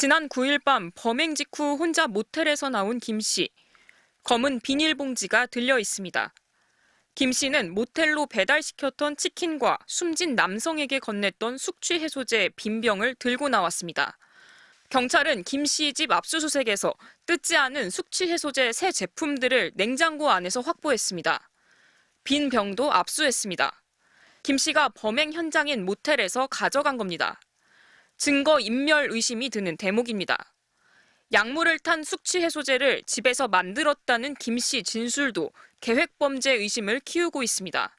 지난 9일 밤 범행 직후 혼자 모텔에서 나온 김 씨. 검은 비닐봉지가 들려 있습니다. 김 씨는 모텔로 배달시켰던 치킨과 숨진 남성에게 건넸던 숙취해소제 빈병을 들고 나왔습니다. 경찰은 김 씨 집 압수수색에서 뜯지 않은 숙취해소제 새 제품들을 냉장고 안에서 확보했습니다. 빈 병도 압수했습니다. 김 씨가 범행 현장인 모텔에서 가져간 겁니다. 증거 인멸 의심이 드는 대목입니다. 약물을 탄 숙취해소제를 집에서 만들었다는 김 씨 진술도 계획범죄 의심을 키우고 있습니다.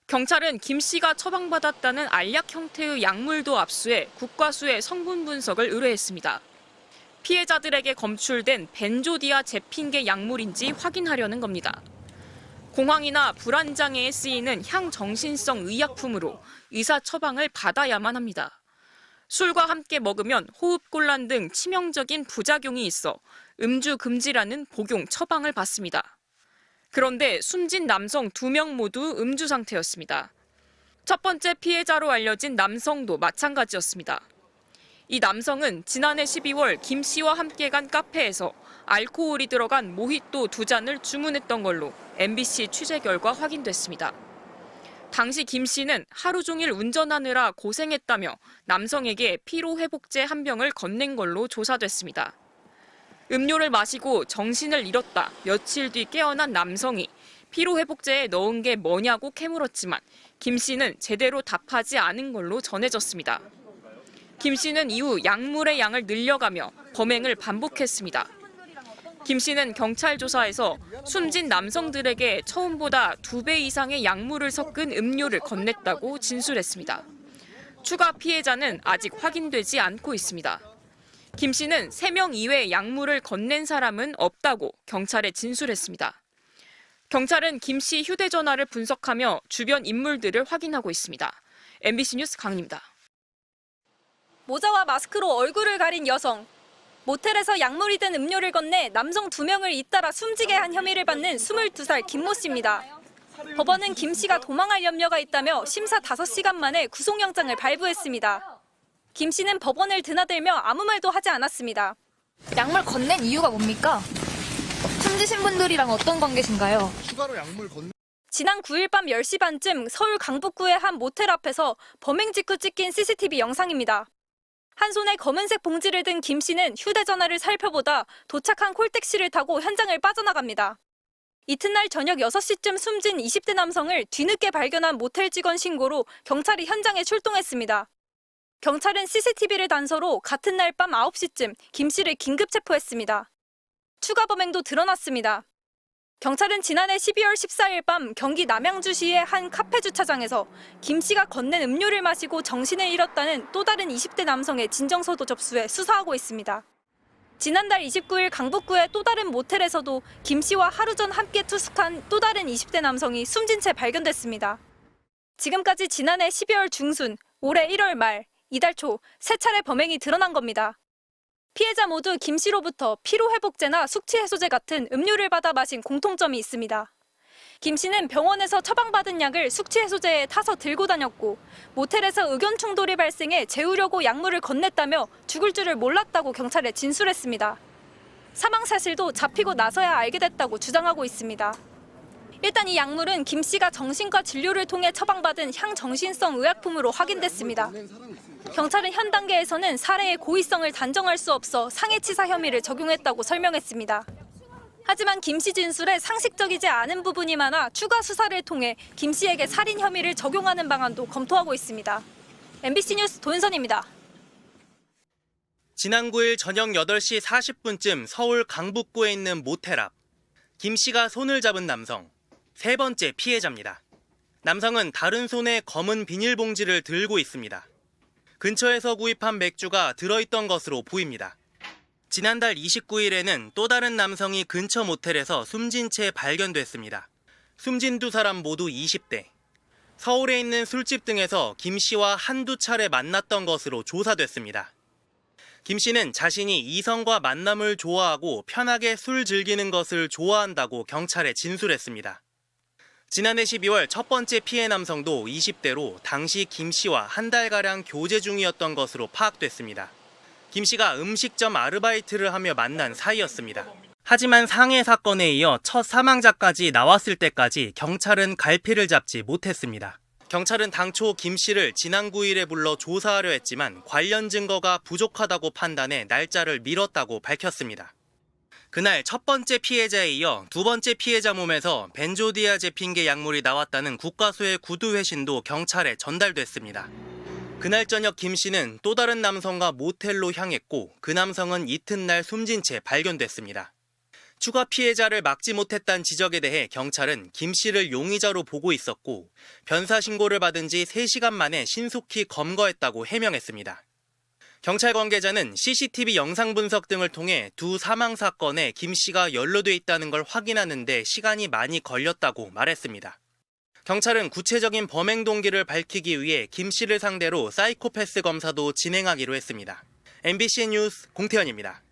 경찰은 김 씨가 처방받았다는 알약 형태의 약물도 압수해 국과수의 성분 분석을 의뢰했습니다. 피해자들에게 검출된 벤조디아 제핑계 약물인지 확인하려는 겁니다. 공황이나 불안장애에 쓰이는 향정신성 의약품으로 의사 처방을 받아야만 합니다. 술과 함께 먹으면 호흡곤란 등 치명적인 부작용이 있어 음주 금지라는 복용 처방을 받습니다. 그런데 숨진 남성 2명 모두 음주 상태였습니다. 첫 번째 피해자로 알려진 남성도 마찬가지였습니다. 이 남성은 지난해 12월 김 씨와 함께 간 카페에서 알코올이 들어간 모히또 2잔을 주문했던 걸로 MBC 취재 결과 확인됐습니다. 당시 김 씨는 하루 종일 운전하느라 고생했다며 남성에게 피로회복제 한 병을 건넨 걸로 조사됐습니다. 음료를 마시고 정신을 잃었다 며칠 뒤 깨어난 남성이 피로회복제에 넣은 게 뭐냐고 캐물었지만 김 씨는 제대로 답하지 않은 걸로 전해졌습니다. 김 씨는 이후 약물의 양을 늘려가며 범행을 반복했습니다. 김 씨는 경찰 조사에서 숨진 남성들에게 처음보다 2배 이상의 약물을 섞은 음료를 건넸다고 진술했습니다. 추가 피해자는 아직 확인되지 않고 있습니다. 김 씨는 3명 이외에 약물을 건넨 사람은 없다고 경찰에 진술했습니다. 경찰은 김 씨 휴대전화를 분석하며 주변 인물들을 확인하고 있습니다. MBC 뉴스 강입니다. 모자와 마스크로 얼굴을 가린 여성. 모텔에서 약물이 든 음료를 건네 남성 2명을 잇따라 숨지게 한 혐의를 받는 22살 김모 씨입니다. 법원은 김 씨가 도망할 염려가 있다며 심사 5시간 만에 구속영장을 발부했습니다. 김 씨는 법원을 드나들며 아무 말도 하지 않았습니다. 약물 건넨 이유가 뭡니까? 숨지신 분들이랑 어떤 관계신가요? 추가로 약물 건넨 지난 9일 밤 10시 반쯤 서울 강북구의 한 모텔 앞에서 범행 직후 찍힌 CCTV 영상입니다. 한 손에 검은색 봉지를 든 김 씨는 휴대전화를 살펴보다 도착한 콜택시를 타고 현장을 빠져나갑니다. 이튿날 저녁 6시쯤 숨진 20대 남성을 뒤늦게 발견한 모텔 직원 신고로 경찰이 현장에 출동했습니다. 경찰은 CCTV를 단서로 같은 날 밤 9시쯤 김 씨를 긴급 체포했습니다. 추가 범행도 드러났습니다. 경찰은 지난해 12월 14일 밤 경기 남양주시의 한 카페 주차장에서 김 씨가 건넨 음료를 마시고 정신을 잃었다는 또 다른 20대 남성의 진정서도 접수해 수사하고 있습니다. 지난달 29일 강북구의 또 다른 모텔에서도 김 씨와 하루 전 함께 투숙한 또 다른 20대 남성이 숨진 채 발견됐습니다. 지금까지 지난해 12월 중순, 올해 1월 말, 이달 초 3차례 범행이 드러난 겁니다. 피해자 모두 김 씨로부터 피로회복제나 숙취해소제 같은 음료를 받아 마신 공통점이 있습니다. 김 씨는 병원에서 처방받은 약을 숙취해소제에 타서 들고 다녔고 모텔에서 의견 충돌이 발생해 재우려고 약물을 건넸다며 죽을 줄을 몰랐다고 경찰에 진술했습니다. 사망 사실도 잡히고 나서야 알게 됐다고 주장하고 있습니다. 일단 이 약물은 김 씨가 정신과 진료를 통해 처방받은 향정신성 의약품으로 확인됐습니다. 경찰은 현 단계에서는 살해의 고의성을 단정할 수 없어 상해치사 혐의를 적용했다고 설명했습니다. 하지만 김 씨 진술에 상식적이지 않은 부분이 많아 추가 수사를 통해 김 씨에게 살인 혐의를 적용하는 방안도 검토하고 있습니다. MBC 뉴스 도윤선입니다. 지난 9일 저녁 8시 40분쯤 서울 강북구에 있는 모텔 앞. 김 씨가 손을 잡은 남성, 3번째 피해자입니다. 남성은 다른 손에 검은 비닐봉지를 들고 있습니다. 근처에서 구입한 맥주가 들어있던 것으로 보입니다. 지난달 29일에는 또 다른 남성이 근처 모텔에서 숨진 채 발견됐습니다. 숨진 2사람 모두 20대. 서울에 있는 술집 등에서 김 씨와 한두 차례 만났던 것으로 조사됐습니다. 김 씨는 자신이 이성과 만남을 좋아하고 편하게 술 즐기는 것을 좋아한다고 경찰에 진술했습니다. 지난해 12월 첫 번째 피해 남성도 20대로 당시 김 씨와 한 달가량 교제 중이었던 것으로 파악됐습니다. 김 씨가 음식점 아르바이트를 하며 만난 사이였습니다. 하지만 상해 사건에 이어 첫 사망자까지 나왔을 때까지 경찰은 갈피를 잡지 못했습니다. 경찰은 당초 김 씨를 지난 9일에 불러 조사하려 했지만 관련 증거가 부족하다고 판단해 날짜를 미뤘다고 밝혔습니다. 그날 첫 번째 피해자에 이어 두 번째 피해자 몸에서 벤조디아제 핑계 약물이 나왔다는 국과수의 구두 회신도 경찰에 전달됐습니다. 그날 저녁 김 씨는 또 다른 남성과 모텔로 향했고 그 남성은 이튿날 숨진 채 발견됐습니다. 추가 피해자를 막지 못했다는 지적에 대해 경찰은 김 씨를 용의자로 보고 있었고 변사 신고를 받은 지 3시간 만에 신속히 검거했다고 해명했습니다. 경찰 관계자는 CCTV 영상 분석 등을 통해 두 사망 사건에 김 씨가 연루돼 있다는 걸 확인하는 데 시간이 많이 걸렸다고 말했습니다. 경찰은 구체적인 범행 동기를 밝히기 위해 김 씨를 상대로 사이코패스 검사도 진행하기로 했습니다. MBC 뉴스 공태현입니다.